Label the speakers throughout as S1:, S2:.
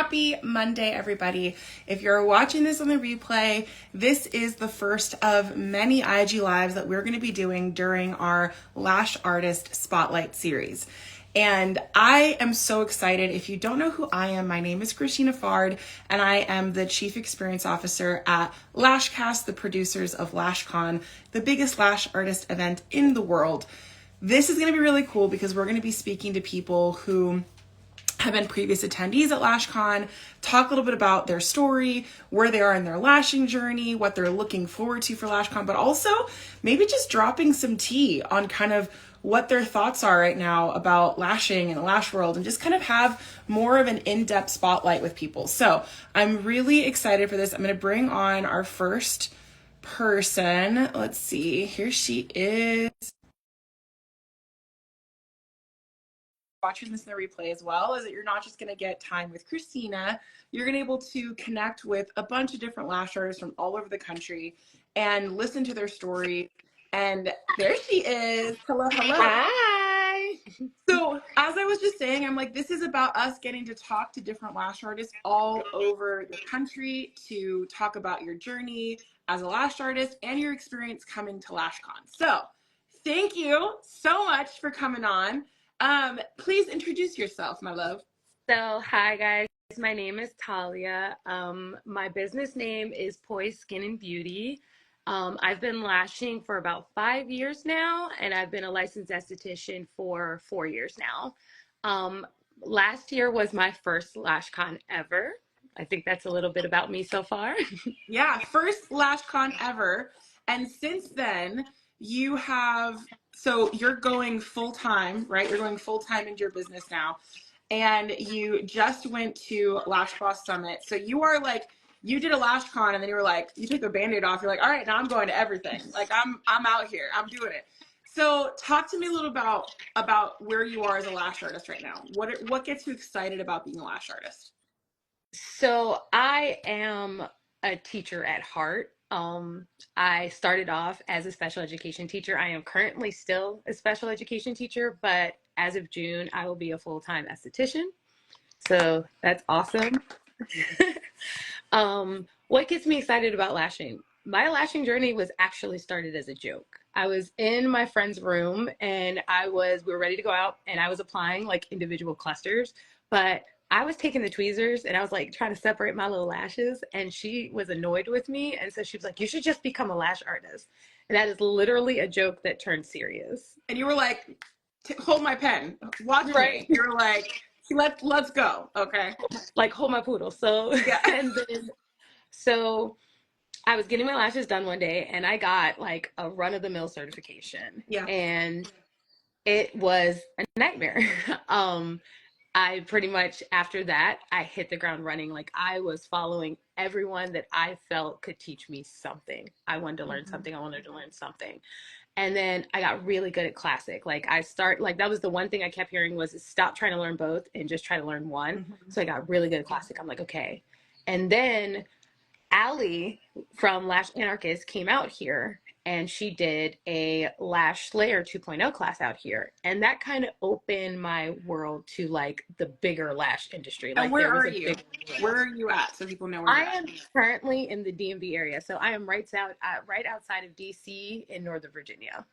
S1: Happy Monday, everybody. If you're watching this on the replay, this is the first of many IG Lives that we're going to be doing during our Lash Artist Spotlight series. And I am so excited. If you don't know who I am, my name is Christina Fard, and I am the Chief Experience Officer at LashCast, the producers of LashCon, the biggest lash artist event in the world. This is going to be really cool because we're going to be speaking to people who have been previous attendees at LashCon, talk a little bit about their story, where they are in their lashing journey, what they're looking forward to for LashCon, but also maybe just dropping some tea on kind of what their thoughts are right now about lashing and the lash world, and just kind of have more of an in-depth spotlight with people. So I'm really excited for this. I'm going to bring on our first person. Let's see. Here she is. Watching this in the replay as well is that you're not just going to get time with Christina, you're going to be able to connect with a bunch of different lash artists from all over the country and listen to their story. And there she is. Hello.
S2: Hi.
S1: So as I was just saying, I'm like, this is about us getting to talk to different lash artists all over the country to talk about your journey as a lash artist and your experience coming to LashCon. So thank you so much for coming on. Please introduce yourself, my love.
S2: So, hi guys. My name is Talia. My business name is Poise Skin and Beauty. I've been lashing for about 5 years now, and I've been a licensed esthetician for 4 years now. Last year was my first LashCon ever. I think that's a little bit about me so far.
S1: Yeah, first LashCon ever. And since then, you have, so you're going full time, right? You're going full time into your business now. And you just went to Lash Boss Summit. So you are like, you did a LashCon and then you were like, you took the Band-Aid off. You're like, all right, now I'm going to everything. Like I'm out here. I'm doing it. So talk to me a little about where you are as a lash artist right now. What gets you excited about being a lash artist?
S2: So I am a teacher at heart. I started off as a special education teacher. I am currently still a special education teacher, but as of June, I will be a full-time esthetician. So that's awesome. What gets me excited about lashing? My lashing journey was actually started as a joke. I was in my friend's room and we were ready to go out and I was applying like individual clusters, but I was taking the tweezers and I was like trying to separate my little lashes, and she was annoyed with me. And so she was like, you should just become a lash artist. And that is literally a joke that turned serious.
S1: And you were like, hold my pen, watch
S2: Right.
S1: me. You're like, let's go. Okay.
S2: Like hold my poodle. So,
S1: Yeah.
S2: and then, so I was getting my lashes done one day and I got like a run-of-the-mill certification.
S1: Yeah.
S2: And it was a nightmare. I pretty much, after that, I hit the ground running. Like I was following everyone that I felt could teach me something. I wanted to learn something. I wanted to learn something. And then I got really good at classic. Like that was the one thing I kept hearing was stop trying to learn both and just try to learn one. So I got really good at classic. I'm like, okay. And then Allie from Lash Anarchist came out here and she did a Lash Slayer 2.0 class out here. And that kind of opened my world to like the bigger lash industry.
S1: And
S2: like
S1: where are you? Where are you at? So people know where
S2: I am currently in the DMV area. So I am right outside of DC in Northern Virginia.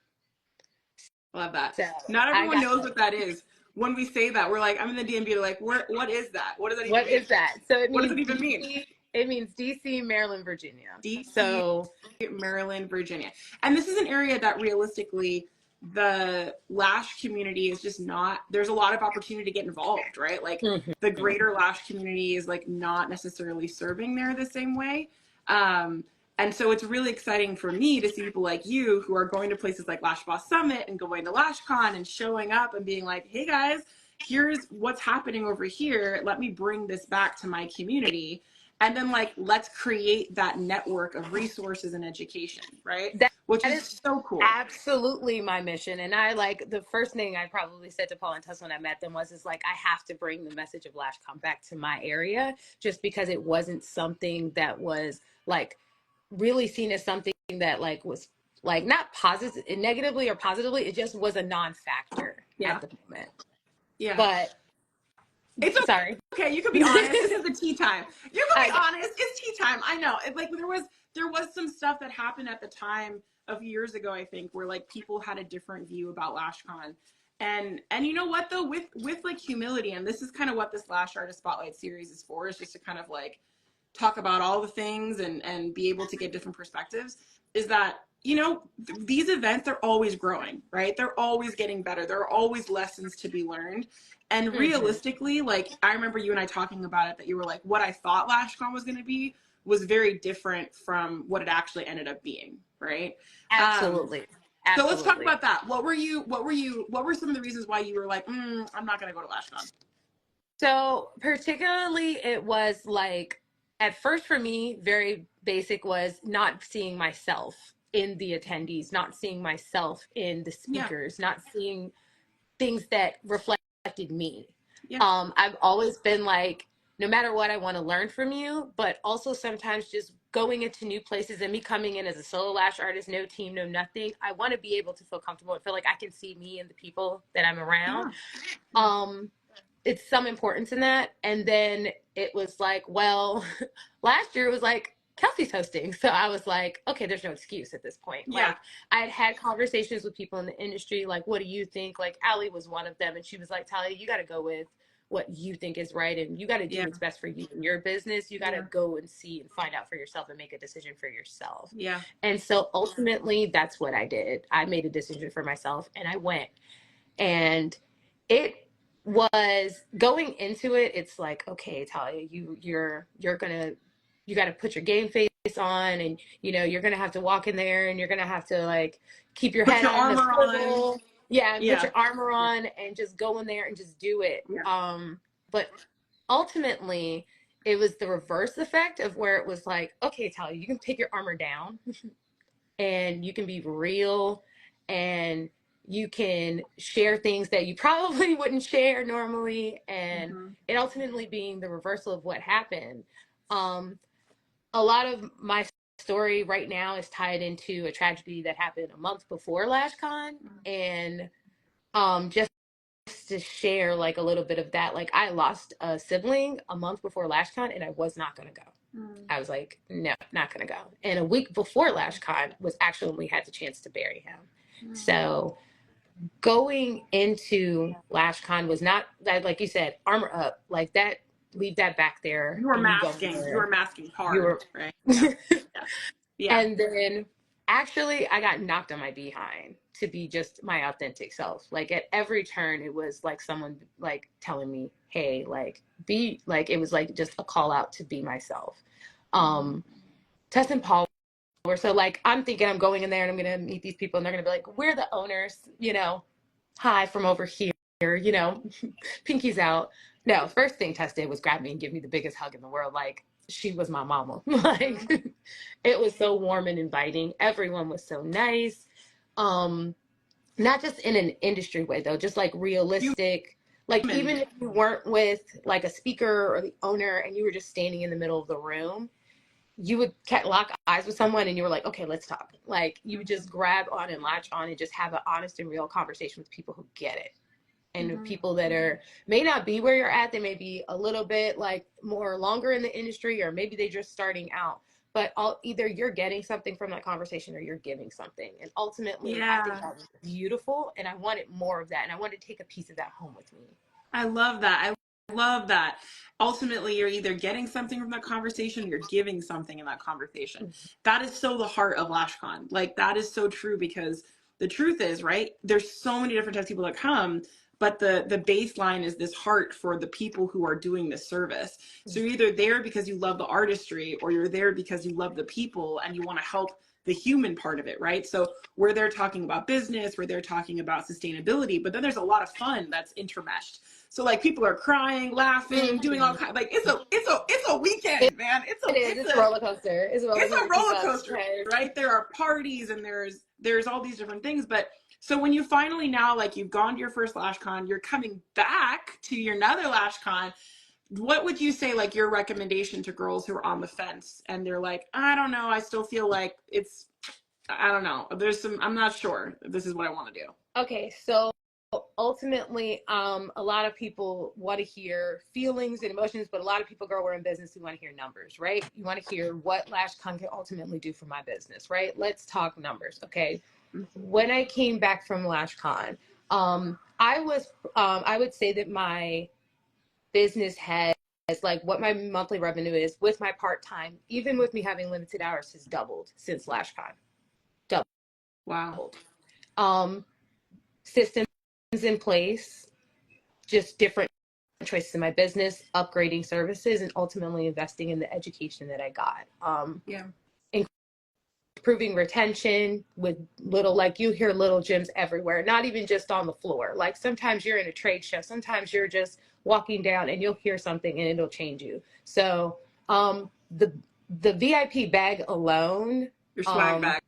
S1: Love that.
S2: So
S1: not everyone knows what that is. When we say that, we're like, I'm in the DMV. They're like, what is that? What does that even mean?
S2: What is that? So it means
S1: what does it even mean?
S2: It means DC, Maryland, Virginia.
S1: DC,
S2: so
S1: Maryland, Virginia. And this is an area that realistically the lash community is just not, there's a lot of opportunity to get involved, right? Like the greater lash community is like not necessarily serving there the same way. And so it's really exciting for me to see people like you who are going to places like Lash Boss Summit and going to LashCon and showing up and being like, hey guys, here's what's happening over here. Let me bring this back to my community. And then like, let's create that network of resources and education, right? Which is so cool.
S2: Absolutely my mission. And I like, the first thing I probably said to Paul and Tess when I met them was like, I have to bring the message of LashCon back to my area, just because it wasn't something that was like really seen as something that like was like not positive, negatively or positively. It just was a non-factor at the moment.
S1: Yeah.
S2: But
S1: It's
S2: Sorry.
S1: okay. You can be honest. This is the tea time. You can be
S2: I,
S1: honest. It's tea time. I know. Like there was some stuff that happened at the time a few years ago, I think, where like people had a different view about LashCon. And you know what though, with like humility, and this is kind of what this Lash Artist Spotlight series is for, is just to kind of like talk about all the things and be able to get different perspectives, is that you know these events are always growing, right? They're always getting better. There are always lessons to be learned. And
S2: mhm.
S1: realistically, like I remember you and I talking about it, that you were like, what I thought LashCon was going to be was very different from what it actually ended up being, right? um
S2: Absolutely.
S1: so let's talk
S2: Absolutely.
S1: about that. What were some of the reasons why you were like, I'm not going to go to LashCon?
S2: So, particularly, it was like, at first for me, very basic was not seeing myself in the attendees, not seeing myself in the
S1: Yeah.
S2: speakers, not seeing things that reflected me.
S1: Yeah.
S2: I've always been like, no matter what, I want to learn from you, but also sometimes just going into new places and me coming in as a solo lash artist, no team, no nothing. I want to be able to feel comfortable and feel like I can see me and the people that I'm around.
S1: Yeah. Yeah.
S2: Um, it's some importance in that. And then it was like, well, last year it was like Kelsey's hosting. So I was like, okay, there's no excuse at this point.
S1: Yeah.
S2: Like, I had had conversations with people in the industry, like, what do you think? Like, Allie was one of them. And she was like, Talia, you got to go with what you think is right. And you got to do
S1: Yeah.
S2: what's best for you in your business. You got to
S1: Yeah.
S2: go and see and find out for yourself and make a decision for yourself.
S1: Yeah.
S2: And so ultimately, that's what I did. I made a decision for myself and I went. And it was going into it, it's like, okay, Talia, you're gonna, you got to put your game face on, and you're gonna have to walk in there and you're gonna have to like keep your
S1: Put
S2: head
S1: your
S2: on the
S1: armor on.
S2: swivel. Yeah, and put
S1: Yeah.
S2: your armor on and just go in there and just do it.
S1: Yeah.
S2: But ultimately it was the reverse effect of where it was like, okay, Talia, you can take your armor down and you can be real, and you can share things that you probably wouldn't share normally, and
S1: Mm-hmm.
S2: it ultimately being the reversal of what happened. um, a lot of my story right now is tied into a tragedy that happened a month before LashCon. And just to share like a little bit of that, like I lost a sibling a month before LashCon and I was not going to go.
S1: Mm-hmm.
S2: I was like, no, not gonna go. And a week before LashCon was actually when we had the chance to bury him. So going into LashCon was not that, like you said, armor up, like that, leave that back there
S1: You were
S2: and you go
S1: masking. You were
S2: there.
S1: masking
S2: You
S1: hard,
S2: were
S1: right? Yeah. Yeah. Yeah.
S2: and then actually I got knocked on my behind to be just my authentic self. Like at every turn it was like someone like telling me, hey, like be like, it was like just a call out to be myself. um Tess and Paul were so like, I'm thinking I'm going in there and I'm gonna meet these people and they're gonna be like, we're the owners, hi from over here, pinkies out. No, first thing Tess did was grab me and give me the biggest hug in the world. Like she was my mama. Like it was so warm and inviting. Everyone was so nice. Um, Not just in an industry way though, just like realistic. Like
S1: Human.
S2: even if you weren't with like a speaker or the owner and you were just standing in the middle of the room, you would lock eyes with someone and you were like, okay, let's talk. Like you would just grab on and latch on and just have an honest and real conversation with people who get it. And
S1: Mm-hmm.
S2: people that are may not be where you're at, they may be a little bit like more longer in the industry, or maybe they're just starting out. But either you're getting something from that conversation or you're giving something. And ultimately, I think
S1: Yeah.
S2: that was beautiful. And I wanted more of that. And I wanted to take a piece of that home with me.
S1: I love that. I love that. Ultimately, you're either getting something from that conversation, or you're giving something in that conversation. That is so the heart of LashCon. Like that is so true, because the truth is, right? There's so many different types of people that come, but the baseline is this heart for the people who are doing this service. So you're either there because you love the artistry, or you're there because you love the people and you want to help the human part of it, right? So where they're talking about business, where they're talking about sustainability, but then there's a lot of fun that's intermeshed. So like people are crying, laughing, doing all
S2: Mm-hmm.
S1: kinds. Like it's a weekend, man.
S2: It is. It's a roller coaster. It's a roller
S1: It's a
S2: coaster. Keep
S1: roller
S2: up.
S1: coaster,
S2: Okay.
S1: right? There are parties and there's all these different things. But so when you finally now, like you've gone to your first LashCon, you're coming back to your another LashCon. What would you say, like your recommendation to girls who are on the fence and they're like, I don't know, I still feel like I don't know. There's some, I'm not sure if this is what I want to do.
S2: Okay. So ultimately, a lot of people want to hear feelings and emotions, but a lot of people, girl, we're in business, we want to hear numbers, right? You want to hear what LashCon can ultimately do for my business, right? Let's talk numbers, okay? When I came back from LashCon, I would say that my business has, like, what my monthly revenue is with my part-time, even with me having limited hours, has doubled since LashCon. Doubled.
S1: Wow.
S2: Systems in place, just different choices in my business, upgrading services, and ultimately investing in the education that I got.
S1: Yeah.
S2: Improving retention with little, like, you hear little gems everywhere, not even just on the floor. Like, sometimes you're in a trade show, sometimes you're just walking down and you'll hear something and it'll change you. So the VIP bag alone,
S1: Your swag bag.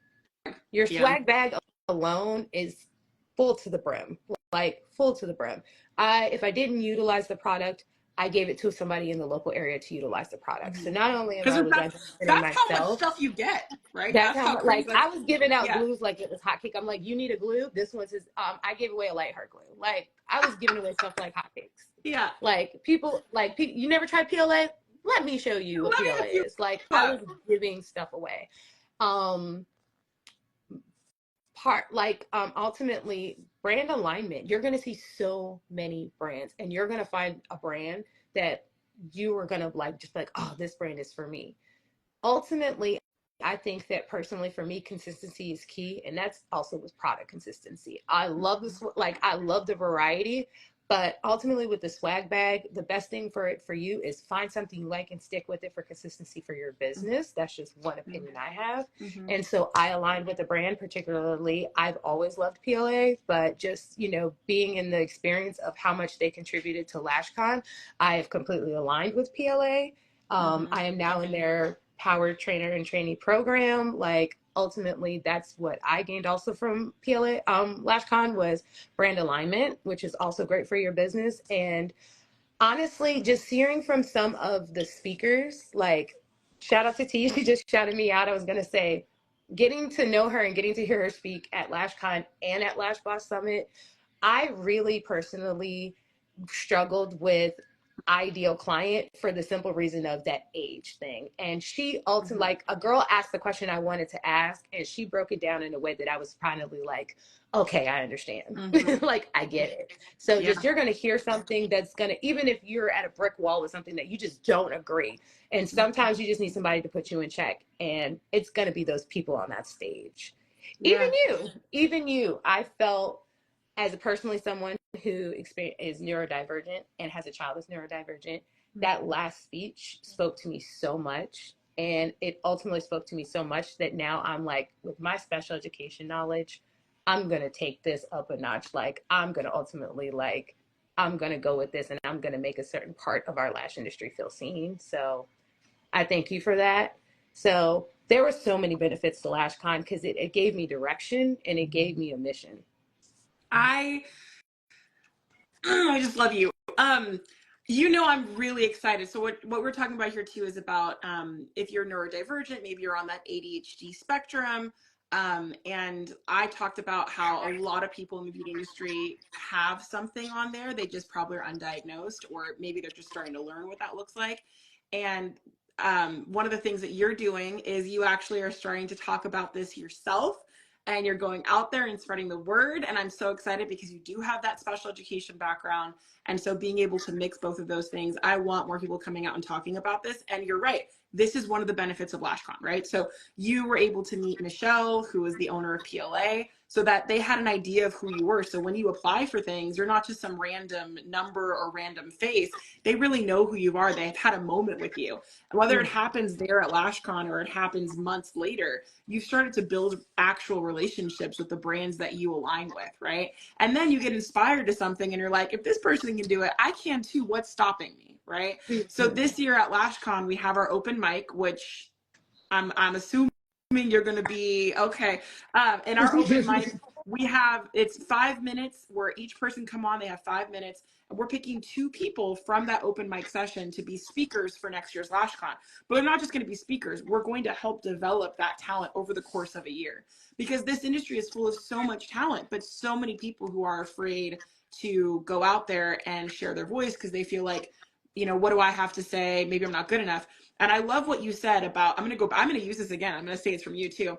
S2: your
S1: Yeah.
S2: swag bag alone is full to the brim, like full to the brim. If I didn't utilize the product, I gave it to somebody in the local area to utilize the product. So not only am I was I benefiting
S1: that's how much
S2: myself,
S1: stuff you get, right?
S2: that's
S1: That's
S2: how
S1: how
S2: much,
S1: crazy.
S2: like, I was giving out
S1: Yeah.
S2: glues like it was hotcake. I'm like, you need a glue? This one's is I gave away a light heart glue. Like, I was giving away stuff like hotcakes.
S1: Yeah.
S2: Like, people, like, you never tried PLA? Let me show you what
S1: Let me
S2: PLA
S1: help you
S2: is. Like, I
S1: up.
S2: was giving stuff away. Um, Ultimately, brand alignment, you're going to see so many brands, and you're going to find a brand that you are going to like, just like, oh, this brand is for me. Ultimately, I think that personally for me, consistency is key, and that's also with product consistency. I love this, like, I love the variety, but ultimately with the swag bag, the best thing for it for you is find something you like and stick with it for consistency for your business. That's just one opinion I have. And so I aligned with the brand. Particularly, I've always loved PLA, but just, being in the experience of how much they contributed to LashCon, I have completely aligned with PLA. I am now in their power trainer and trainee program. Like, ultimately, that's what I gained also from PLA. LashCon was brand alignment, which is also great for your business. And honestly, just hearing from some of the speakers, like, shout out to T, she just shouted me out. I was going to say, getting to know her and getting to hear her speak at LashCon and at Lash Boss Summit, I really personally struggled with ideal client for the simple reason of that age thing. And she ultimately, like, a girl asked the question I wanted to ask, and she broke it down in a way that I was finally like, okay, I understand. Like, I get it. So just, you're going to hear something that's going to, even if you're at a brick wall with something that you just don't agree. And sometimes you just need somebody to put you in check. And it's going to be those people on that stage.
S1: Yeah.
S2: Even you, I felt, as a personally someone who is neurodivergent and has a child that's neurodivergent, that last speech spoke to me so much. And it ultimately spoke to me so much that now I'm like, with my special education knowledge, I'm going to take this up a notch. Like, I'm going to ultimately, like, I'm going to go with this, and I'm going to make a certain part of our lash industry feel seen. So I thank you for that. So there were so many benefits to LashCon because it gave me direction and it gave me a mission.
S1: I just love you. I'm really excited. So what we're talking about here too is about if you're neurodivergent, maybe you're on that ADHD spectrum. And I talked about how a lot of people in the beauty industry have something on there. They just probably are undiagnosed, or maybe they're just starting to learn what that looks like. And one of the things that you're doing is you actually are starting to talk about this yourself, and you're going out there and spreading the word. And I'm so excited because you do have that special education background. And so being able to mix both of those things, I want more people coming out and talking about this. And you're right. This is one of the benefits of LashCon, right? So you were able to meet Michelle, who is the owner of PLA, so that they had an idea of who you were. So when you apply for things, you're not just some random number or random face. They really know who you are. They've had a moment with you. And whether it happens there at LashCon or it happens months later, you've started to build actual relationships with the brands that you align with, right? And then you get inspired to something and you're like, if this person can do it, I can too. What's stopping me, right? So this year at LashCon, we have our open mic, which I'm assuming you're going to be okay. In our open mic, it's 5 minutes where each person come on, they have 5 minutes, and we're picking 2 people from that open mic session to be speakers for next year's LashCon. But they're not just going to be speakers. We're going to help develop that talent over the course of a year, because this industry is full of so much talent, but so many people who are afraid to go out there and share their voice because they feel like, what do I have to say? Maybe I'm not good enough. And I love what you said about, I'm going to use this again. I'm going to say it's from you too.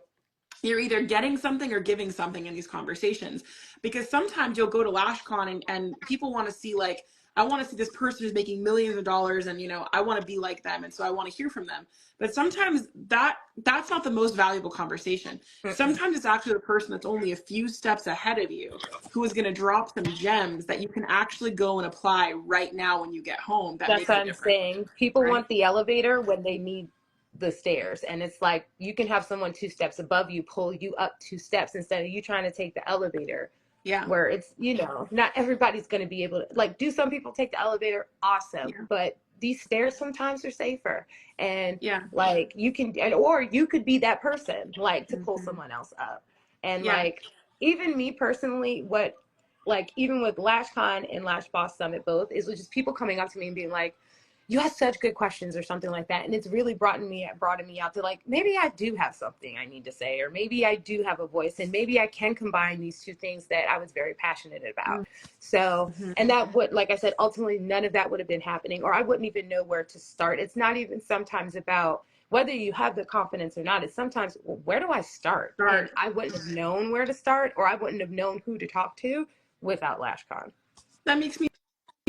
S1: You're either getting something or giving something in these conversations, because sometimes you'll go to LashCon and people want to see, like, I want to see this person who's making millions of dollars, and I want to be like them, and so I want to hear from them. But sometimes that's not the most valuable conversation. Sometimes it's actually the person that's only a few steps ahead of you who is going to drop some gems that you can actually go and apply right now when you get home.
S2: That's what I'm saying. People
S1: right?
S2: want the elevator when they need the stairs, and it's like you can have someone 2 steps above you pull you up 2 steps instead of you trying to take the elevator.
S1: Yeah.
S2: Where it's, not everybody's going to be able to, like, do some people take the elevator? Awesome.
S1: Yeah.
S2: But these stairs sometimes are safer. And
S1: yeah.
S2: like you can, or you could be that person, like, to pull someone else up. And like, even me personally, even with LashCon and Lash Boss Summit both, is just people coming up to me and being like, you have such good questions or something like that. And it's really brought me out to, like, maybe I do have something I need to say, or maybe I do have a voice, and maybe I can combine these 2 things that I was very passionate about. So, and that would, like I said, ultimately none of that would have been happening, or I wouldn't even know where to start. It's not even sometimes about whether you have the confidence or not. It's sometimes, well, where do I start? And I wouldn't have known where to start, or I wouldn't have known who to talk to without LashCon.
S1: That makes me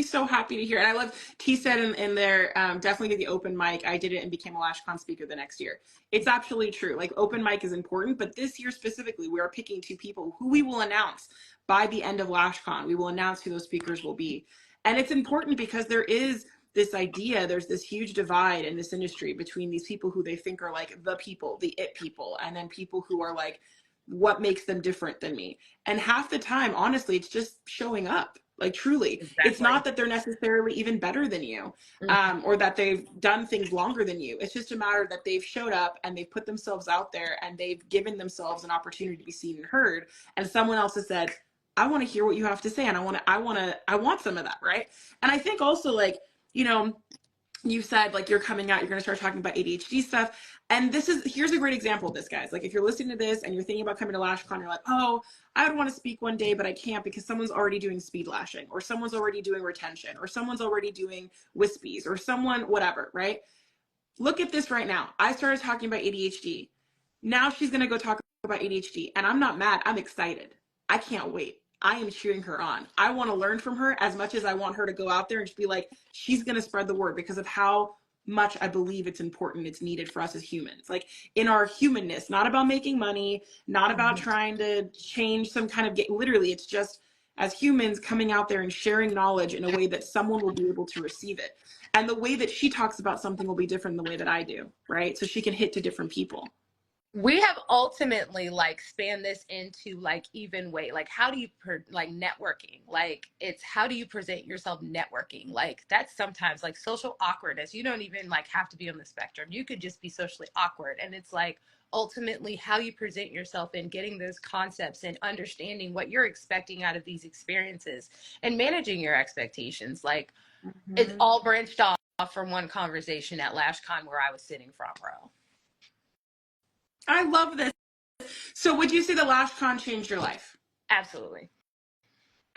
S1: so happy to hear. And I love, T said in there, definitely get the open mic. I did it and became a LashCon speaker the next year. It's absolutely true. Like, open mic is important, but this year specifically, we are picking 2 people who we will announce by the end of LashCon. We will announce who those speakers will be. And it's important because there is this idea, there's this huge divide in this industry between these people who they think are like the people, the it people, and then people who are like, what makes them different than me? And half the time, honestly, it's just showing up. Like, truly, exactly. It's not that they're necessarily even better than you, or that they've done things longer than you. It's just a matter that they've showed up and they've put themselves out there and they've given themselves an opportunity to be seen and heard. And someone else has said, I want to hear what you have to say, and I want some of that, right? And I think also, like, you said, like, you're coming out, you're going to start talking about ADHD stuff. And here's a great example of this, guys. Like, if you're listening to this and you're thinking about coming to LashCon, you're like, oh, I would want to speak one day, but I can't because someone's already doing speed lashing, or someone's already doing retention, or someone's already doing wispies, or someone, whatever, right? Look at this right now. I started talking about ADHD. Now she's going to go talk about ADHD, and I'm not mad. I'm excited. I can't wait. I am cheering her on. I want to learn from her as much as I want her to go out there and just be like, she's going to spread the word, because of how much I believe it's important, it's needed for us as humans. Like, in our humanness, not about making money, not about trying to change some kind of literally, it's just as humans coming out there and sharing knowledge in a way that someone will be able to receive it. And the way that she talks about something will be different than the way that I do, right? So she can hit to different people.
S2: We have ultimately, like, spanned this into, like, even way, like, how do you like networking, like, it's how do you present yourself networking, like, that's sometimes like social awkwardness. You don't even like have to be on the spectrum, you could just be socially awkward, and it's like ultimately how you present yourself and getting those concepts and understanding what you're expecting out of these experiences and managing your expectations. Like, it's all branched off from one conversation at LashCon where I was sitting front row.
S1: I love this. So would you say the LashCon changed your life?
S2: Absolutely.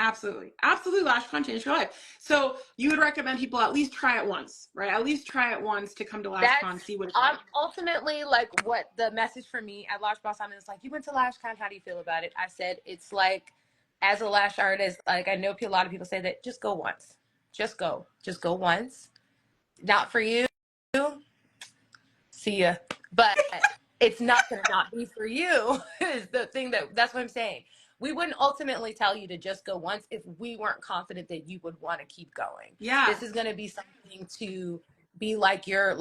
S1: Absolutely. Absolutely. LashCon changed your life. So you would recommend people at least try it once, right? At least try it once to come to LashCon, see what it's like.
S2: Ultimately, like, what the message for me at Lash Boss Summit is, like, you went to LashCon, how do you feel about it? I said, it's like, as a lash artist, like, I know a lot of people say that, just go once. Just go once. Not for you. See ya. But it's not going to not be for you is the thing. That's what I'm saying. We wouldn't ultimately tell you to just go once if we weren't confident that you would want to keep going.
S1: Yeah.
S2: This is going to be something to be like your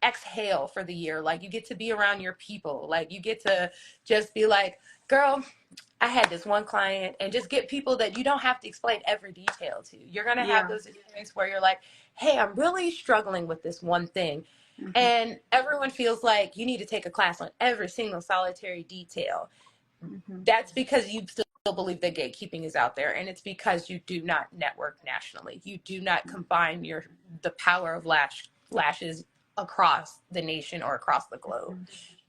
S2: exhale for the year. Like, you get to be around your people. Like, you get to just be like, girl, I had this one client, and just get people that you don't have to explain every detail to. You're going to have those experiences where you're like, hey, I'm really struggling with this one thing. And everyone feels like you need to take a class on every single solitary detail. That's because you still believe that gatekeeping is out there, and it's because you do not network nationally. You do not combine the power of lashes across the nation or across the globe.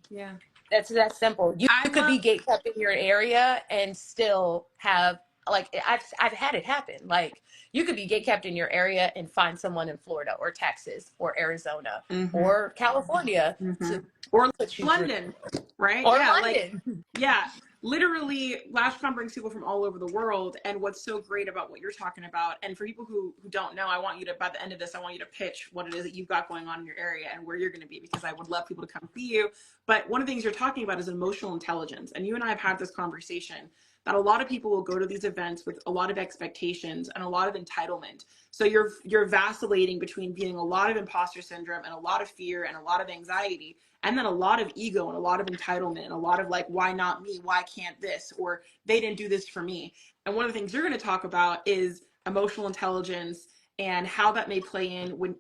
S1: Yeah.
S2: That's that simple. You could be gatekept in your area and still have, like, I've had it happen. Like, you could be gatekept in your area and find someone in Florida or Texas or Arizona or California to
S1: or
S2: put you
S1: London, right?
S2: or
S1: Yeah,
S2: London.
S1: yeah, literally, LashCon brings people from all over the world. And what's so great about what you're talking about, and for people who don't know, I want you to, by the end of this, I want you to pitch what it is that you've got going on in your area and where you're going to be, because I would love people to come see you. But one of the things you're talking about is emotional intelligence. And you and I have had this conversation that a lot of people will go to these events with a lot of expectations and a lot of entitlement. So you're vacillating between being a lot of imposter syndrome and a lot of fear and a lot of anxiety, and then a lot of ego and a lot of entitlement and a lot of like, why not me? Why can't this? Or they didn't do this for me. And one of the things you're going to talk about is emotional intelligence and how that may play in when,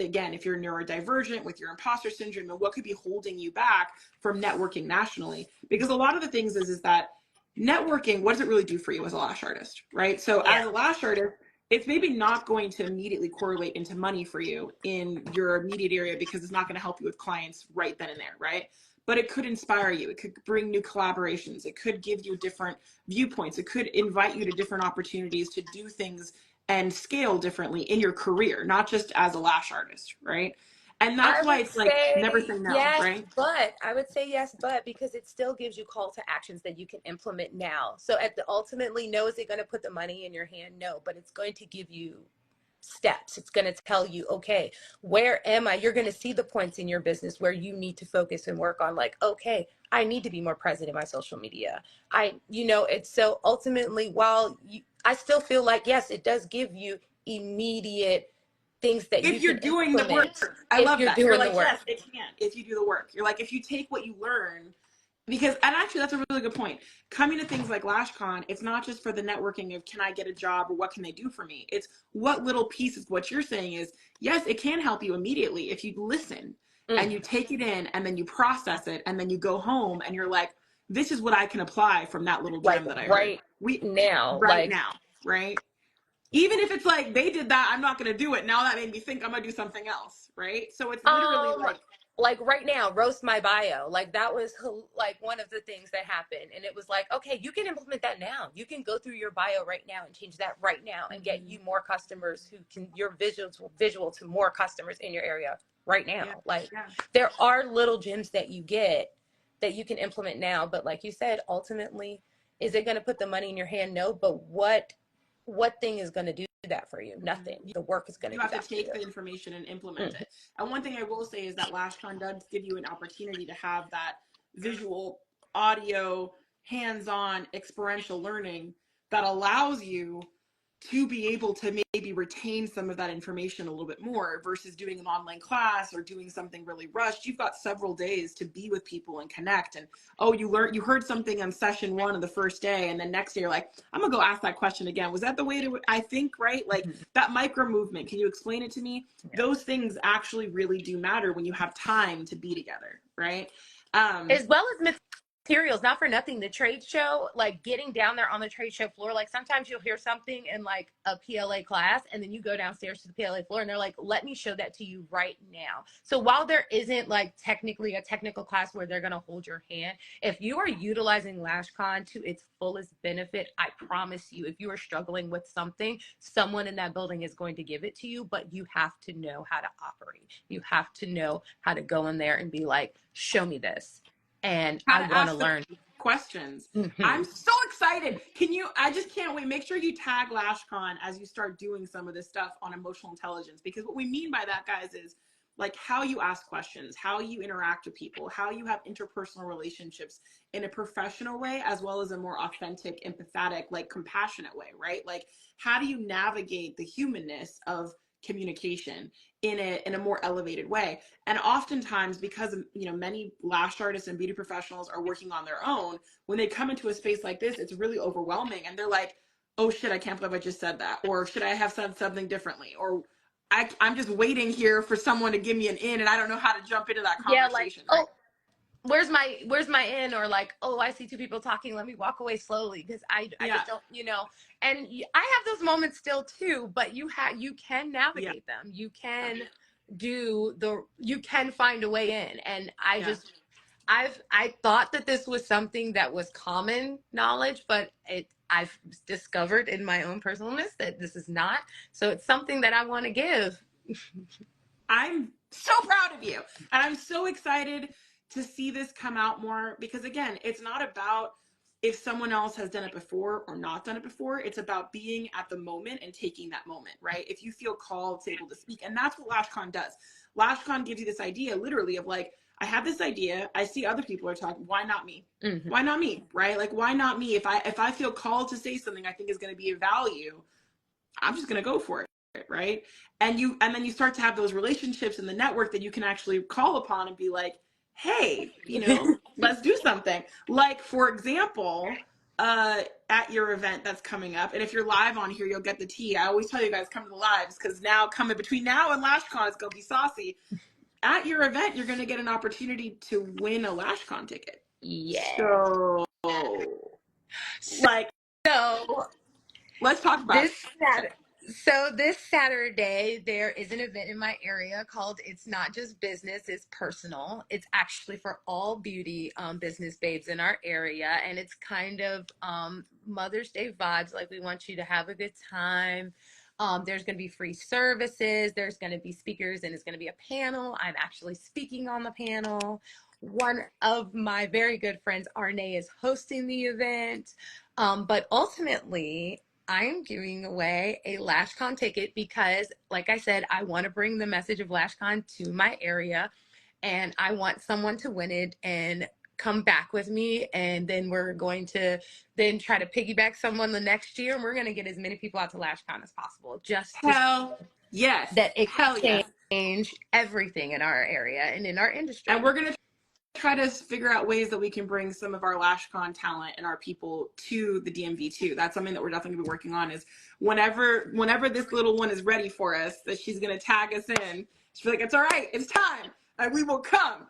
S1: again, if you're neurodivergent with your imposter syndrome, and what could be holding you back from networking nationally. Because a lot of the things is that networking, what does it really do for you as a lash artist, right? So as a lash artist, it's maybe not going to immediately correlate into money for you in your immediate area, because it's not going to help you with clients right then and there, right? But it could inspire you. It could bring new collaborations. It could give you different viewpoints. It could invite you to different opportunities to do things and scale differently in your career, not just as a lash artist, right? And that's why it's like never say no,
S2: yes,
S1: right?
S2: But I would say yes, but because it still gives you call to actions that you can implement now. So ultimately, no, is it going to put the money in your hand? No, but it's going to give you steps. It's going to tell you, okay, where am I? You're going to see the points in your business where you need to focus and work on, like, okay, I need to be more present in my social media. It's so ultimately, I still feel like, yes, it does give you immediate things that
S1: if you're doing the work. I love that. You're like, yes, it can. If you do the work, you're like, if you take what you learn, because, and actually that's a really good point. Coming to things like LashCon, it's not just for the networking of, can I get a job or what can they do for me? It's what little pieces. What you're saying is, yes, it can help you immediately if you listen and you take it in and then you process it and then you go home and you're like, this is what I can apply from that little gem that I heard. Right now, right? Even if it's like, they did that, I'm not going to do it. Now that made me think I'm going to do something else, right? So it's literally
S2: like right now, roast my bio. Like, that was like one of the things that happened. And it was like, okay, you can implement that now. You can go through your bio right now and change that right now and get you more customers who can, your visual to more customers in your area right now. There are little gems that you get that you can implement now. But like you said, ultimately, is it going to put the money in your hand? No. But what thing is going to do that for you? Nothing. The work is going to do that. You have to
S1: take the information and implement it. And one thing I will say is that LashCon does give you an opportunity to have that visual, audio, hands-on, experiential learning that allows you to be able to maybe retain some of that information a little bit more versus doing an online class or doing something really rushed. You've got several days to be with people and connect. And you heard something on session 1 of the first day, and then next day you're like, I'm gonna go ask that question again. Was that the way to, I think, right? Like that micro movement. Can you explain it to me? Those things actually really do matter when you have time to be together, right?
S2: As well as materials, not for nothing, the trade show, like getting down there on the trade show floor, like sometimes you'll hear something in like a PLA class and then you go downstairs to the PLA floor and they're like, let me show that to you right now. So while there isn't like technically a technical class where they're going to hold your hand, if you are utilizing LashCon to its fullest benefit, I promise you, if you are struggling with something, someone in that building is going to give it to you, but you have to know how to operate. You have to know how to go in there and be like, show me this. And I want to learn
S1: questions. I'm so excited. I just can't wait. Make sure you tag LashCon as you start doing some of this stuff on emotional intelligence, because what we mean by that, guys, is like how you ask questions, how you interact with people, how you have interpersonal relationships in a professional way, as well as a more authentic, empathetic, like compassionate way, right? Like, how do you navigate the humanness of communication in a more elevated way? And oftentimes, because many lash artists and beauty professionals are working on their own, when they come into a space like this, it's really overwhelming and they're like, oh shit, I can't believe I just said that, or should I have said something differently, or I'm just waiting here for someone to give me an in and I don't know how to jump into that conversation.
S2: Yeah, like, where's my in, or like, oh, I see two people talking, let me walk away slowly because I just don't, and I have those moments still too, but you can navigate them. You can you can find a way in. And I thought that this was something that was common knowledge, but I've discovered in my own personalness that this is not. So it's something that I want to give.
S1: I'm so proud of you. And I'm so excited to see this come out more, because again, it's not about if someone else has done it before or not done it before. It's about being at the moment and taking that moment, right? If you feel called to able to speak. And that's what LashCon does. LashCon gives you this idea literally of like, I have this idea, I see other people are talking, why not me?
S2: Mm-hmm.
S1: Why not me? Right? Like, why not me? If I feel called to say something I think is going to be of value, I'm just going to go for it. Right. And then you start to have those relationships in the network that you can actually call upon and be like, hey, let's do something. Like, for example, at your event that's coming up, and if you're live on here, you'll get the tea. I always tell you guys, come to the lives, because now coming between now and LashCon, it's gonna be saucy. At your event, you're gonna get an opportunity to win a LashCon ticket.
S2: Yeah.
S1: So let's talk about
S2: this Saturday. So this Saturday, there is an event in my area called It's Not Just Business, It's Personal. It's actually for all beauty business babes in our area. And it's kind of Mother's Day vibes. Like, we want you to have a good time. There's going to be free services. There's going to be speakers, and it's going to be a panel. I'm actually speaking on the panel. One of my very good friends, Arne, is hosting the event. But ultimately, I'm giving away a LashCon ticket because, like I said, I want to bring the message of LashCon to my area, and I want someone to win it and come back with me. And then we're going to then try to piggyback someone the next year, and we're going to get as many people out to LashCon as possible. Just
S1: yes,
S2: that it can change everything in our area and in our industry.
S1: And we're going to try to figure out ways that we can bring some of our LashCon talent and our people to the DMV too. That's something that we're definitely going to be working on, is whenever this little one is ready for us, that she's going to tag us in. She's like, it's all right, it's time, and we will come.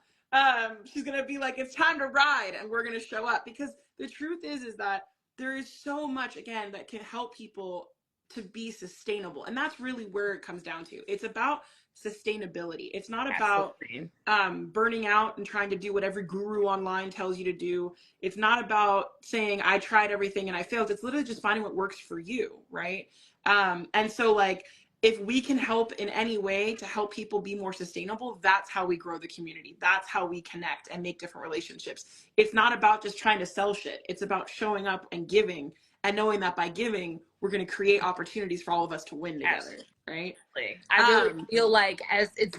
S1: She's going to be like, it's time to ride, and we're going to show up, because the truth is that there is so much, again, that can help people to be sustainable. And that's really where it comes down to. It's about sustainability. It's not about burning out and trying to do what every guru online tells you to do. It's not about saying I tried everything and I failed. It's literally just finding what works for you, right? And so, like, if we can help in any way to help people be more sustainable, that's how we grow the community. That's how we connect and make different relationships. It's not about just trying to sell shit. It's about showing up and giving, and knowing that by giving, we're going to create opportunities for all of us to win together. Right?
S2: I really feel like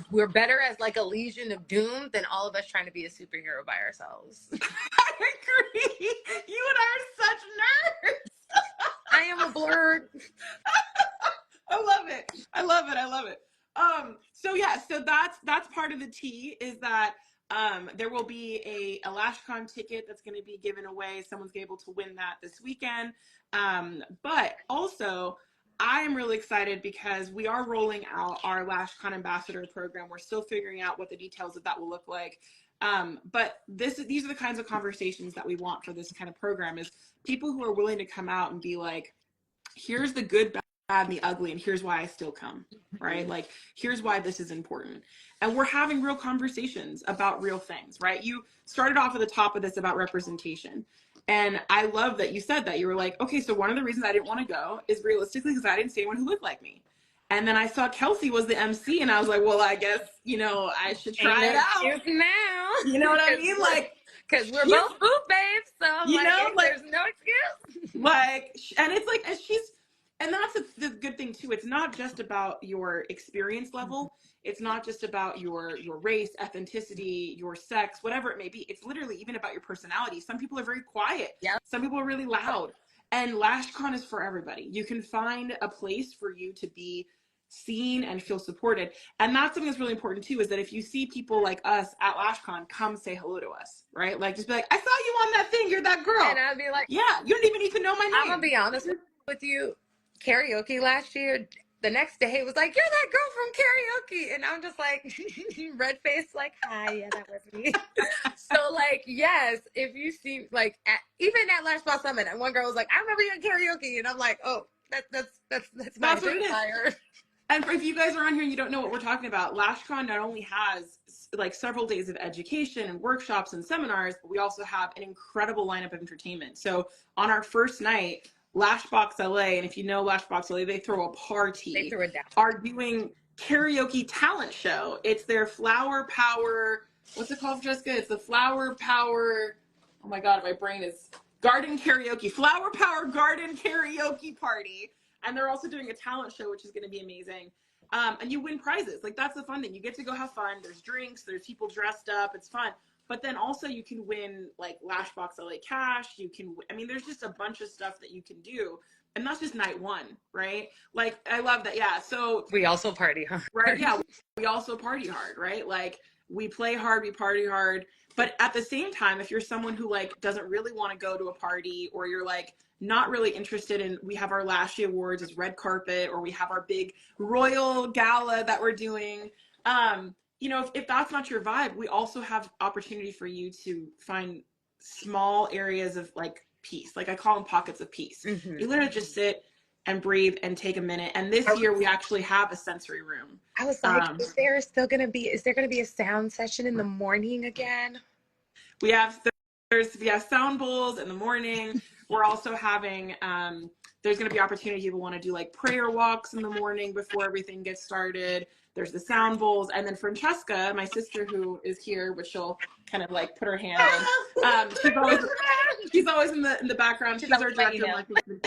S2: we're better as like a Legion of Doom than all of us trying to be a superhero by ourselves.
S1: I agree. You and I are such nerds.
S2: I am a blurred.
S1: I love it. I love it. I love it. So that's part of the tea, is that there will be a LashCon ticket that's going to be given away. Someone's able to win that this weekend. But also, I am really excited because we are rolling out our LashCon ambassador program. We're still figuring out what the details of that will look like. But these are the kinds of conversations that we want for this kind of program, is people who are willing to come out and be like, here's the good, bad, and the ugly, and here's why I still come, right? Like, here's why this is important. And we're having real conversations about real things, right? You started off at the top of this about representation. And I love that you said that. You were like, okay, so one of the reasons I didn't want to go is realistically because I didn't see anyone who looked like me. And then I saw Kelsey was the MC, and I was like, well, I guess, I should try it out.
S2: Now.
S1: You know what I mean? Like,
S2: because we're both boob babes, so there's no excuse.
S1: And it's like, and that's the good thing too. It's not just about your experience level. It's not just about your race, ethnicity, your sex, whatever it may be. It's literally even about your personality. Some people are very quiet.
S2: Yep.
S1: Some people are really loud. And LashCon is for everybody. You can find a place for you to be seen and feel supported. And that's something that's really important too, is that if you see people like us at LashCon, come say hello to us, right? Like, just be like, I saw you on that thing. You're that girl.
S2: And I'd be like,
S1: yeah, you don't even need to know my name.
S2: I'm going to be honest with you. Karaoke last year, the next day it was like, you're that girl from karaoke. And I'm just like, red faced, like, hi, yeah, that was me. So like, yes, if you see like even at Lash Spot Summit, and one girl was like, I remember you in karaoke, and I'm like, oh, that's my
S1: That's what it is.
S2: identifier.
S1: And if you guys are on here and you don't know what we're talking about, LashCon not only has like several days of education and workshops and seminars, but we also have an incredible lineup of entertainment. So on our first night, Lashbox LA, and if you know Lashbox LA, they throw a party.
S2: They threw it down.
S1: Are doing karaoke talent show. It's their Flower Power. What's it called, Jessica? It's the Flower Power. Oh my God, my brain is garden karaoke. Flower Power Garden Karaoke Party. And they're also doing a talent show, which is going to be amazing. And you win prizes. Like, that's the fun thing. You get to go have fun. There's drinks. There's people dressed up. It's fun. But then also you can win, like, Lashbox LA cash. You can, I mean, there's just a bunch of stuff that you can do. And that's just night one, right? Like, I love that. Yeah. So
S2: we also party hard.
S1: Right. Yeah. We also party hard, right? Like, we play hard, we party hard. But at the same time, if you're someone who like doesn't really want to go to a party, or you're like not really interested in, we have our Lashy Awards as red carpet, or we have our big royal gala that we're doing. You know, if that's not your vibe, we also have opportunity for you to find small areas of like peace. Like, I call them pockets of peace.
S2: Mm-hmm.
S1: You literally just sit and breathe and take a minute. And this year we actually have a sensory room.
S2: I was like, is there going to be a sound session in the morning again?
S1: We have sound bowls in the morning. We're also having, there's going to be opportunity. People want to do like prayer walks in the morning before everything gets started. There's the sound bowls. And then Francesca, my sister who is here, which she'll kind of like put her hand in. She's always in the background. She's our director of marketing.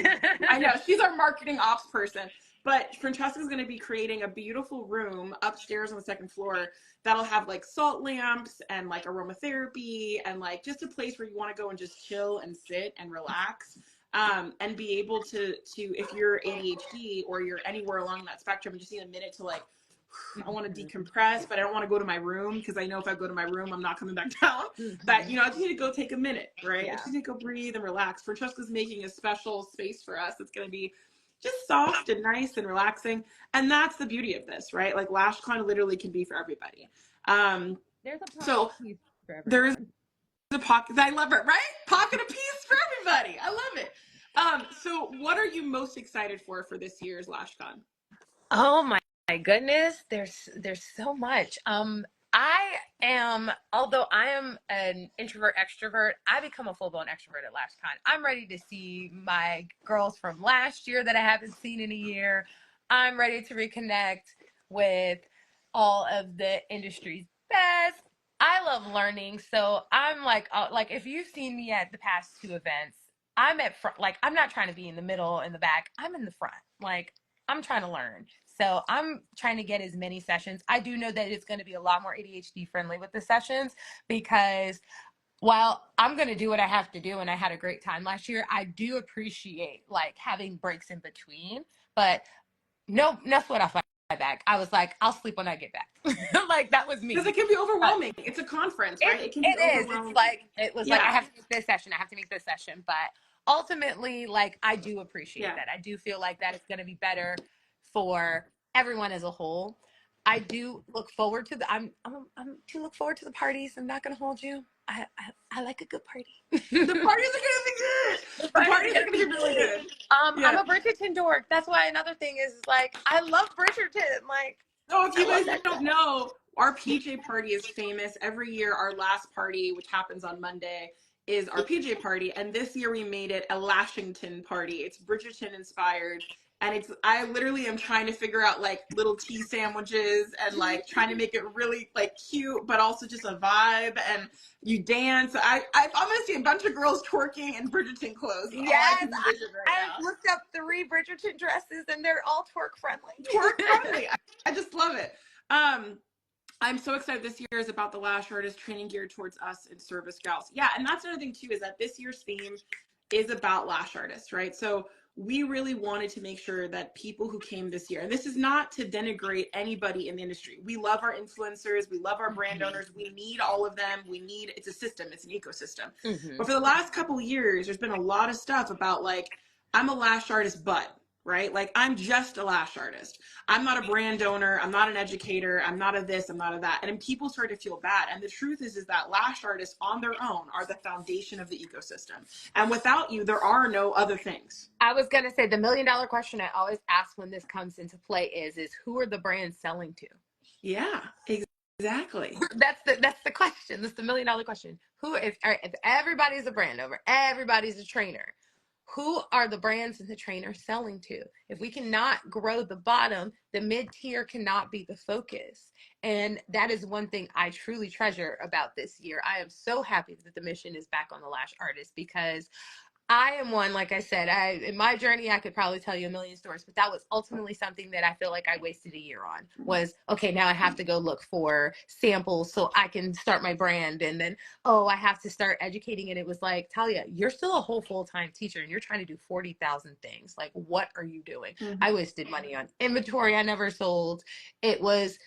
S1: I know, she's our marketing ops person. But Francesca's going to be creating a beautiful room upstairs on the second floor that'll have like salt lamps and like aromatherapy and like just a place where you want to go and just chill and sit and relax, and be able to if you're ADHD or you're anywhere along that spectrum and just need a minute to like, I want to decompress, but I don't want to go to my room because I know if I go to my room, I'm not coming back down. But, you know, I just need to go take a minute, right? I just need to go breathe and relax. Francesca's making a special space for us. It's going to be just soft and nice and relaxing. And that's the beauty of this, right? Like, LashCon literally can be for everybody.
S2: There's a pocket of peace for everybody.
S1: There's a pocket. I love it, right? Pocket of peace for everybody. I love it. So what are you most excited for this year's LashCon?
S2: Oh my goodness, there's so much. Although I am an introvert extrovert, I become a full-blown extrovert at LashCon. I'm ready to see my girls from last year that I haven't seen in a year. I'm ready to reconnect with all of the industry's best. I love learning, so I'm like if you've seen me at the past two events, I'm at front. Like, I'm not trying to be in the middle and the back. I'm in the front. Like, I'm trying to learn. So I'm trying to get as many sessions. I do know that it's going to be a lot more ADHD friendly with the sessions, because while I'm going to do what I have to do, and I had a great time last year, I do appreciate like having breaks in between. But no sweat off my back. I was like, I'll sleep when I get back. Like, that was me.
S1: Because it can be overwhelming. It's a conference, right?
S2: It can be overwhelming. It's like, like, I have to make this session. I have to make this session. But ultimately, like, I do appreciate that. I do feel like that is going to be better for everyone as a whole. I do look forward to I'm to look forward to the parties. I'm not going to hold you. I like a good party.
S1: The parties are going to be good. The parties are going to be really good.
S2: I'm a Bridgerton dork. That's why another thing is, like, I love Bridgerton. Like,
S1: so if you guys don't know, our PJ party is famous. Every year, our last party, which happens on Monday, is our PJ party. And this year we made it a Lashington party. It's Bridgerton inspired. And I literally am trying to figure out like little tea sandwiches and like trying to make it really like cute, but also just a vibe, and you dance. I'm gonna see a bunch of girls twerking in Bridgerton clothes.
S2: Yes, I looked up 3 Bridgerton dresses and they're all twerk friendly.
S1: Twerk friendly. I just love it. I'm so excited. This year is about the Lash Artist training geared towards us and service gals. Yeah, and that's another thing too, is that this year's theme is about lash artists, right? So we really wanted to make sure that people who came this year, and this is not to denigrate anybody in the industry. We love our influencers. We love our brand owners. We need all of them. It's a system. It's an ecosystem. But for the last couple of years, there's been a lot of stuff about like, I'm a lash artist, but right? Like, I'm just a lash artist. I'm not a brand owner. I'm not an educator. I'm not a this. I'm not a that. And people start to feel bad. And the truth is that lash artists on their own are the foundation of the ecosystem. And without you, there are no other things.
S2: I was going to say the $1 million question I always ask when this comes into play is who are the brands selling to?
S1: Yeah, exactly.
S2: That's the question. That's the $1 million question. If everybody's a brand owner, everybody's a trainer, who are the brands and the trainers selling to? If we cannot grow the bottom, the mid-tier cannot be the focus. And that is one thing I truly treasure about this year. I am so happy that the mission is back on the Lash Artist, because I am one, like I said, in my journey, I could probably tell you a million stories, but that was ultimately something that I feel like I wasted a year on. Was, okay, now I have to go look for samples so I can start my brand. And then, oh, I have to start educating. And it was like, Talia, you're still a whole full-time teacher and you're trying to do 40,000 things. Like, what are you doing? I wasted money on inventory I never sold. It was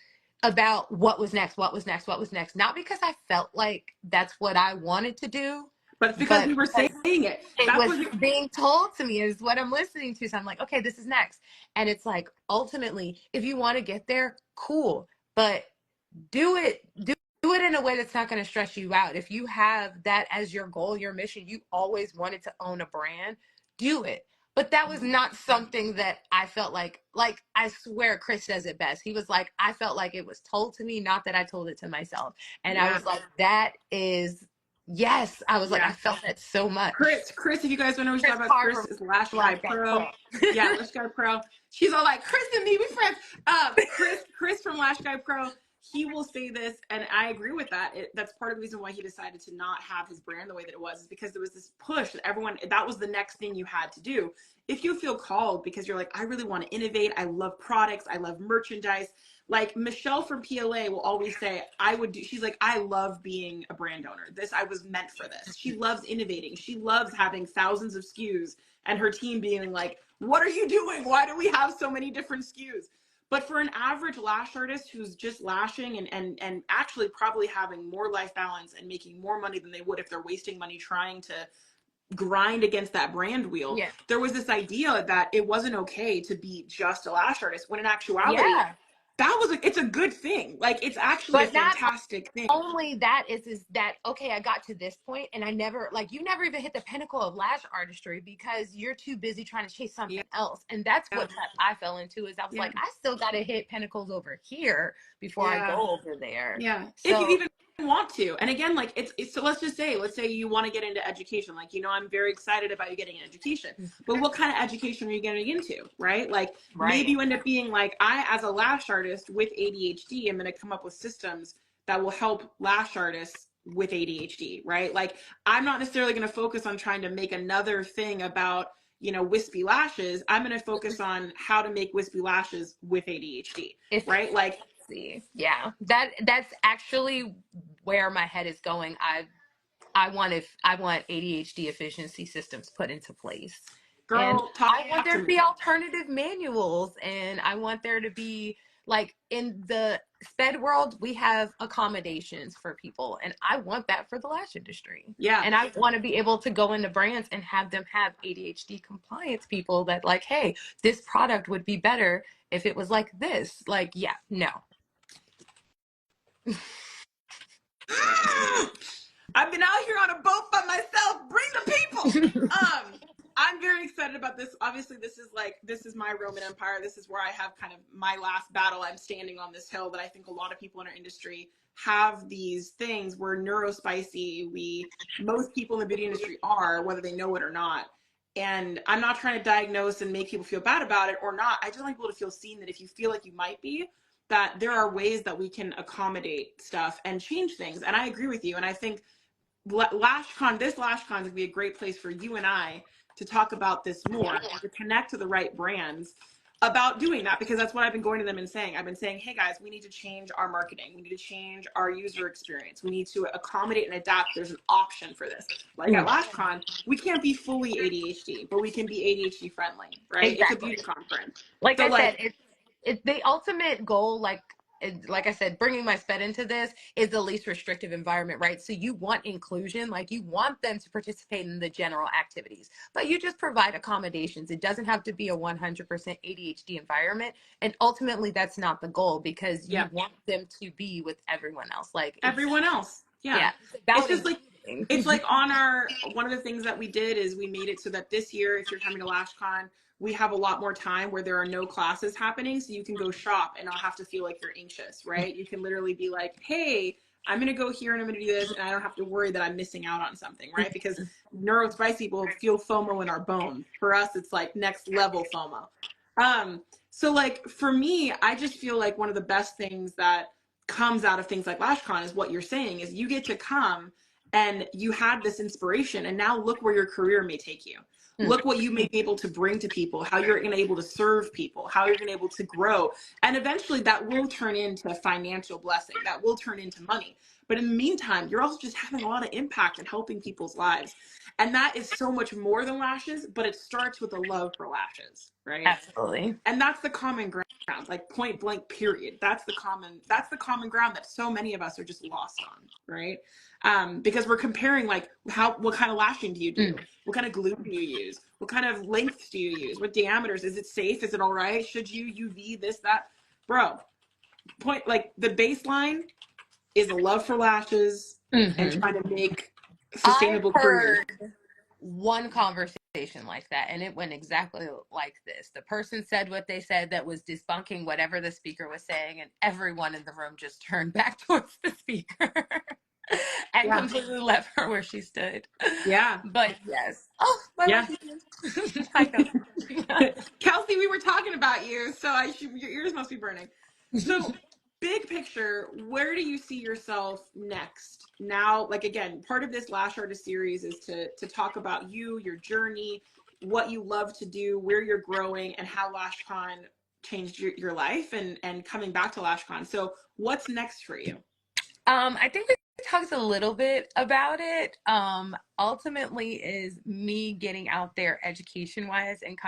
S2: about what was next, what was next, what was next. Not because I felt like that's what I wanted to do,
S1: but it's because we were saying it.
S2: It was being told to me, is what I'm listening to. So I'm like, okay, this is next. And it's like, ultimately, if you want to get there, cool. But do it in a way that's not going to stress you out. If you have that as your goal, your mission, you always wanted to own a brand, do it. But that was not something that I felt like I swear Chris says it best. He was like, I felt like it was told to me, not that I told it to myself. And I was like, that is, yes. I was like, I felt that so much.
S1: Chris, if you guys don't know what she's talking about, Chris is Lash Guy Pro. Yeah, Lash Guy Pro. She's all like, Chris and me, we friends. Chris from Lash Guy Pro, he will say this, and I agree with that. That's part of the reason why he decided to not have his brand the way that it was, is because there was this push that that was the next thing you had to do. If you feel called because you're like, I really want to innovate, I love products, I love merchandise. Like Michelle from PLA will always say, she's like, I love being a brand owner. I was meant for this. She loves innovating. She loves having thousands of SKUs and her team being like, what are you doing? Why do we have so many different SKUs? But for an average lash artist who's just lashing and actually probably having more life balance and making more money than they would if they're wasting money trying to grind against that brand wheel, there was this idea that it wasn't okay to be just a lash artist, when in actuality, it's a good thing. Like, it's actually a fantastic thing.
S2: Only that is that, okay, I got to this point and I never, like, you never even hit the pinnacle of lash artistry because you're too busy trying to chase something else. And that's what I fell into, is I was like, I still got to hit pinnacles over here before I go over there.
S1: Yeah. So, if you even want to. And again, like, it's so let's say you want to get into education. Like, I'm very excited about you getting an education, but what kind of education are you getting into, right? Like, maybe you end up being like, I, as a lash artist with ADHD, I'm going to come up with systems that will help lash artists with ADHD, right? Like, I'm not necessarily going to focus on trying to make another thing about, wispy lashes. I'm going to focus on how to make wispy lashes with ADHD, right? Like,
S2: yeah, that's actually where my head is going. I want ADHD efficiency systems put into place.
S1: Girl,
S2: I want there to be alternative manuals, and I want there to be, like, in the sped world, we have accommodations for people, and I want that for the lash industry. Yeah. And I want to be able to go into brands and have them have ADHD compliance people that, like, hey, this product would be better if it was like this. Like, yeah, no.
S1: I've been out here on a boat by myself. Bring the people. I'm very excited about this. Obviously, this is my Roman Empire. This is where I have kind of my last battle. I'm standing on this hill that I think a lot of people in our industry have these things. We're neurospicy. Most people in the beauty industry are, whether they know it or not. And I'm not trying to diagnose and make people feel bad about it or not. I just want people to feel seen, that if you feel like you might be, that there are ways that we can accommodate stuff and change things. And I agree with you. And I think LashCon is going to be a great place for you and I to talk about this more and to connect to the right brands about doing that, because that's what I've been going to them and saying. I've been saying, hey guys, we need to change our marketing. We need to change our user experience. We need to accommodate and adapt. There's an option for this. Like at LashCon, we can't be fully ADHD, but we can be ADHD friendly, right? Exactly. It's a beauty conference.
S2: Like I said, it's the ultimate goal. Like, like I said, bringing my sped into this is the least restrictive environment, right? So you want inclusion, like you want them to participate in the general activities, but you just provide accommodations. It doesn't have to be a 100% ADHD environment. And ultimately that's not the goal, because you want them to be with everyone else. Like
S1: everyone else. Yeah.
S2: it's about
S1: It's just like, it's like on one of the things that we did is we made it so that this year, if you're coming to LashCon, we have a lot more time where there are no classes happening. So you can go shop and not have to feel like you're anxious, right? You can literally be like, hey, I'm going to go here and I'm going to do this. And I don't have to worry that I'm missing out on something, right? Because neurospicy people feel FOMO in our bones. For us, it's like next level FOMO. So like for me, I just feel like one of the best things that comes out of things like LashCon is what you're saying is you get to come and you had this inspiration and now look where your career may take you. Look what you may be able to bring to people, how you're going to be able to serve people, how you're going to be able to grow. And eventually that will turn into financial blessing. That will turn into money. But in the meantime, you're also just having a lot of impact and helping people's lives. And that is so much more than lashes, but it starts with a love for lashes, right?
S2: Absolutely.
S1: And that's the common ground, like point blank period. That's the common ground that so many of us are just lost on, right? Because we're comparing like what kind of lashing do you do? What kind of glue do you use? What kind of lengths do you use? What diameters? Is it safe? Is it all right? Should you UV this, that? Bro, like the baseline is a love for lashes and trying to make sustainable careers.
S2: One conversation like that, and it went exactly like this. The person said what they said that was debunking whatever the speaker was saying, and everyone in the room just turned back towards the speaker and completely left her where she stood.
S1: Yeah.
S2: But yes. Oh, my life. I know.
S1: Kelsey, we were talking about you, so your ears must be burning. So big picture, where do you see yourself next? Now, like again, part of this Lash Artist series is to talk about you, your journey, what you love to do, where you're growing, and how LashCon changed your life and coming back to LashCon. So what's next for you?
S2: I think we talked a little bit about it. Ultimately is me getting out there education wise and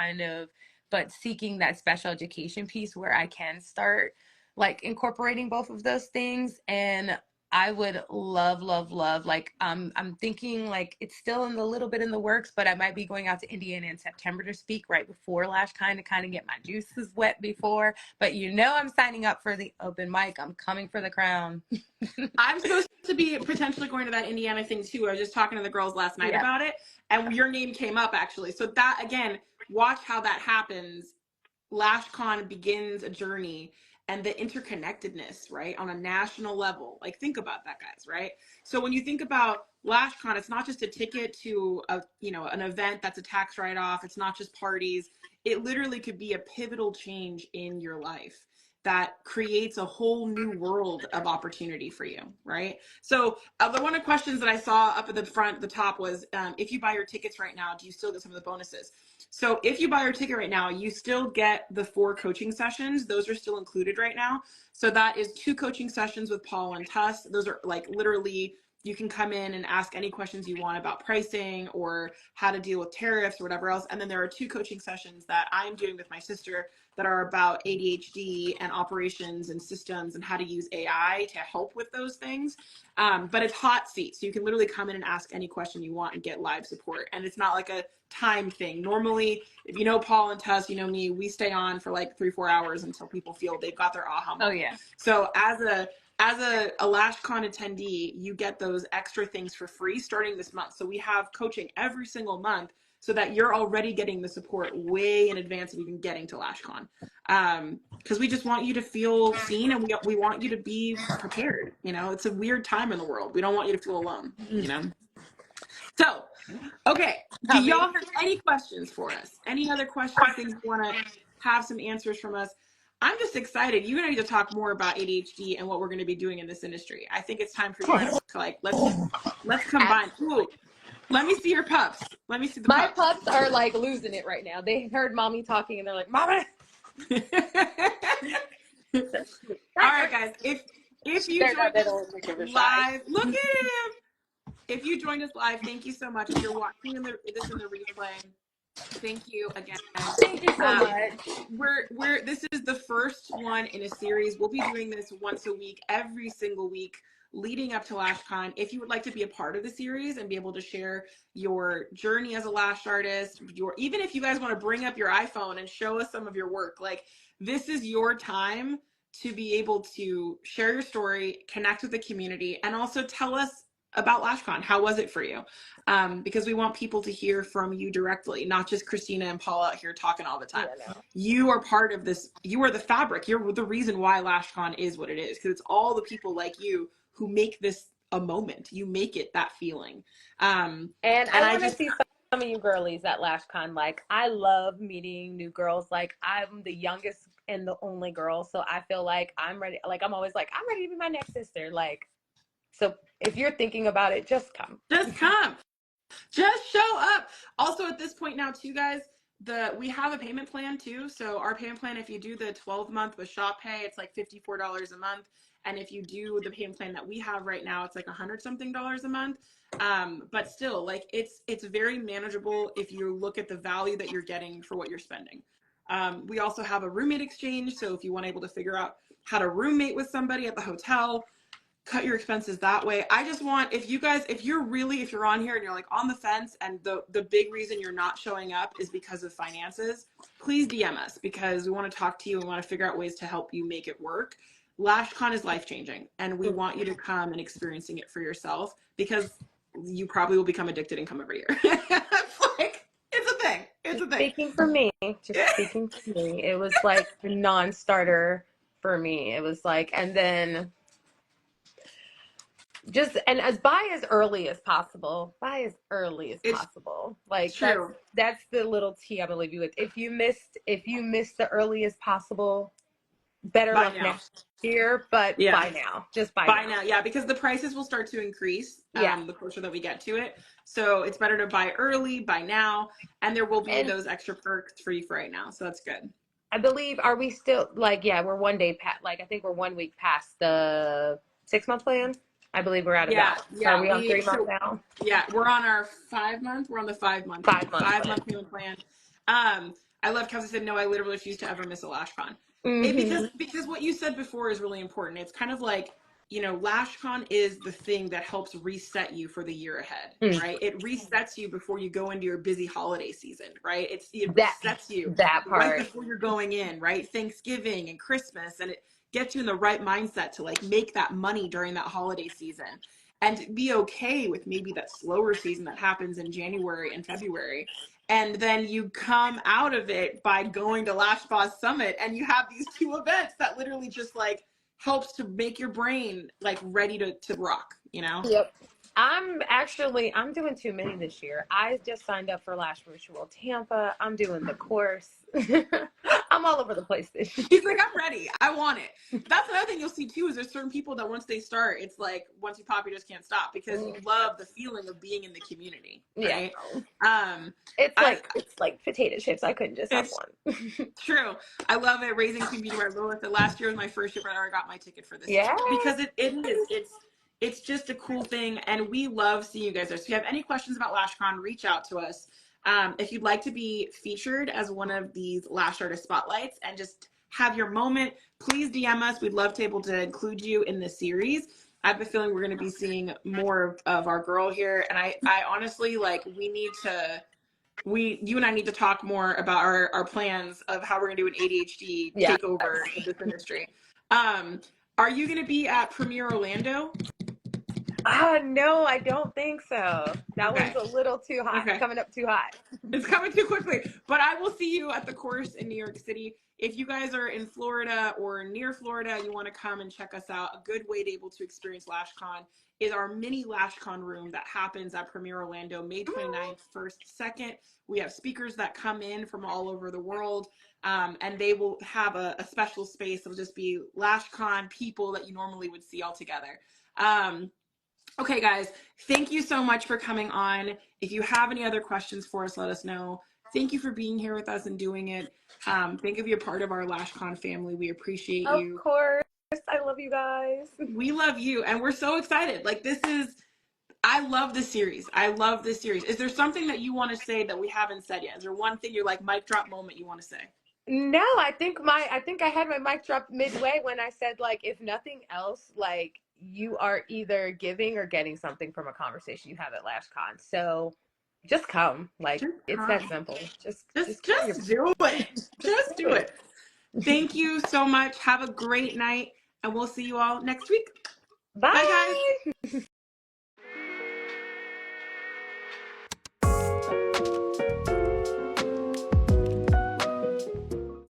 S2: but seeking that special education piece where I can start like incorporating both of those things. And I would love, love, love, like, I'm thinking like it's still in a little bit in the works, but I might be going out to Indiana in September to speak right before LashCon to kind of get my juices wet before. But I'm signing up for the open mic. I'm coming for the crown.
S1: I'm supposed to be potentially going to that Indiana thing too. I was just talking to the girls last night about it, and your name came up actually. So that, again, watch how that happens. LashCon begins a journey and the interconnectedness, right, on a national level. Like, think about that, guys, right? So when you think about LashCon, it's not just a ticket to an event that's a tax write-off. It's not just parties. It literally could be a pivotal change in your life that creates a whole new world of opportunity for you, right? So the one of the questions that I saw up at the top was, if you buy your tickets right now, do you still get some of the bonuses? So if you buy your ticket right now, you still get the 4 coaching sessions. Those are still included right now. So that is 2 coaching sessions with Paul and Tuss. Those are like literally, you can come in and ask any questions you want about pricing or how to deal with tariffs or whatever else. And then there are 2 coaching sessions that I'm doing with my sister that are about ADHD and operations and systems and how to use AI to help with those things. But it's hot seat. So you can literally come in and ask any question you want and get live support. And it's not like a time thing. Normally, if you know Paul and Tuss, you know me, we stay on for like 3-4 hours until people feel they've got their aha moment.
S2: Oh yeah.
S1: So as a LashCon attendee, you get those extra things for free starting this month. So we have coaching every single month so that you're already getting the support way in advance of even getting to LashCon. Because we just want you to feel seen and we want you to be prepared. It's a weird time in the world. We don't want you to feel alone, So, okay. Do y'all have any questions for us? Any other questions, things you want to have some answers from us? I'm just excited. You and I need to talk more about ADHD and what we're going to be doing in this industry. I think it's time for you guys to let's combine. Ooh, let me see your pups. Let me see the pups.
S2: My pups are like losing it right now. They heard mommy talking and they're like, "Mommy."
S1: All right, guys. If you joined us live, look at him. If you joined us live, thank you so much. If you're watching this in the replay, Thank you again.
S2: Thank you so much.
S1: We're this is the first one in a series. We'll be doing this once a week, every single week leading up to LashCon. If you would like to be a part of the series and be able to share your journey as a lash artist, even if you guys want to bring up your iPhone and show us some of your work, like this is your time to be able to share your story, connect with the community, and also tell us about LashCon. How was it for you? Because we want people to hear from you directly, not just Christina and Paula out here talking all the time.
S2: Yeah, no.
S1: You are part of this. You are the fabric. You're the reason why LashCon is what it is, because it's all the people like you who make this a moment. You make it that feeling.
S2: And I want to
S1: just
S2: see some of you girlies at LashCon. Like, I love meeting new girls. Like, I'm the youngest and the only girl, so I feel like I'm ready. Like, I'm always like, I'm ready to be my next sister. Like, so if you're thinking about it, just come.
S1: Just come. Just show up. Also, at this point now, too, guys, we have a payment plan too. So our payment plan, if you do the 12-month with Shop Pay, it's like $54 a month. And if you do the payment plan that we have right now, it's like $100-something a month. But still, like it's very manageable if you look at the value that you're getting for what you're spending. We also have a roommate exchange. So if you want able to figure out how to roommate with somebody at the hotel, cut your expenses that way. I just want, if you're on here and you're like on the fence and the big reason you're not showing up is because of finances, please DM us, because we want to talk to you and want to figure out ways to help you make it work. LashCon is life-changing, and we want you to come and experiencing it for yourself, because you probably will become addicted and come every year. It's a thing. It's a thing.
S2: Speaking for me, it was like a non-starter for me. It was like, and then buy as early as possible. Buy as early as possible. Like,
S1: true.
S2: That's the little tea I'm gonna leave you with. If you missed the earliest possible, better luck next year. But buy now. Just buy now.
S1: Yeah, because the prices will start to increase the closer that we get to it. So it's better to buy early, buy now, and there will be those extra perks for you for right now. So that's good.
S2: I believe, are we still we're 1 day past, I think we're 1 week past the 6-month plan. I believe we're at about. Are we on 3 months now?
S1: Yeah, we're on our 5-month. We're on the 5-month. 5-month payment plan. I love Kelsey said, no, I literally refuse to ever miss a LashCon. Because what you said before is really important. It's kind of like, LashCon is the thing that helps reset you for the year ahead, right? It resets you before you go into your busy holiday season, right? It resets you
S2: that part
S1: right before you're going in, right? Thanksgiving and Christmas, and it gets you in the right mindset to like make that money during that holiday season, and be okay with maybe that slower season that happens in January and February. And then you come out of it by going to Lash Boss Summit, and you have these 2 events that literally just like helps to make your brain like ready to rock,
S2: Yep. I'm doing too many this year. I just signed up for Lash Virtual Tampa. I'm doing the course. I'm all over the place this year.
S1: He's like, I'm ready. I want it. That's another thing you'll see too, is there's certain people that once they start, it's like once you pop, you just can't stop, because you love the feeling of being in the community, right?
S2: It's like potato chips. I couldn't just have one.
S1: True. I love it. Raising community where I live with it. Last year was my first year, but I already got my ticket for this year, because it is. It's just a cool thing, and we love seeing you guys there. So if you have any questions about LashCon, reach out to us. If you'd like to be featured as one of these Lash Artist Spotlights and just have your moment, please DM us. We'd love to be able to include you in the series. I have a feeling we're going to be seeing more of our girl here, and I honestly, like, you and I need to talk more about our plans of how we're going to do an ADHD takeover of this industry. Are you going to be at Premiere Orlando?
S2: No, I don't think so. That one's a little too hot. Coming up too hot.
S1: It's coming too quickly. But I will see you at the course in New York City. If you guys are in Florida or near Florida, you want to come and check us out, a good way to able to experience LashCon is our mini LashCon room that happens at Premiere Orlando, May 29th, 1st, 2nd. We have speakers that come in from all over the world, and they will have a special space. It'll just be LashCon people that you normally would see all together. Okay, guys, thank you so much for coming on. If you have any other questions for us, let us know. Thank you for being here with us and doing it. Thank you for being part of our LashCon family. We appreciate you.
S2: Of course. I love you guys.
S1: We love you, and we're so excited. Like, I love this series. I love this series. Is there something that you want to say that we haven't said yet? Is there one thing you're like mic drop moment you want to say?
S2: No, I think I had my mic drop midway when I said, like, if nothing else, like, you are either giving or getting something from a conversation you have at LashCon. So just come. Like,
S1: Just
S2: it's that
S1: come.
S2: simple. Just carry your
S1: Just do it.
S2: just
S1: Just
S2: do
S1: do it. Thank you so much. Have a great night, and we'll see you all next week. Bye, guys.
S2: Bye.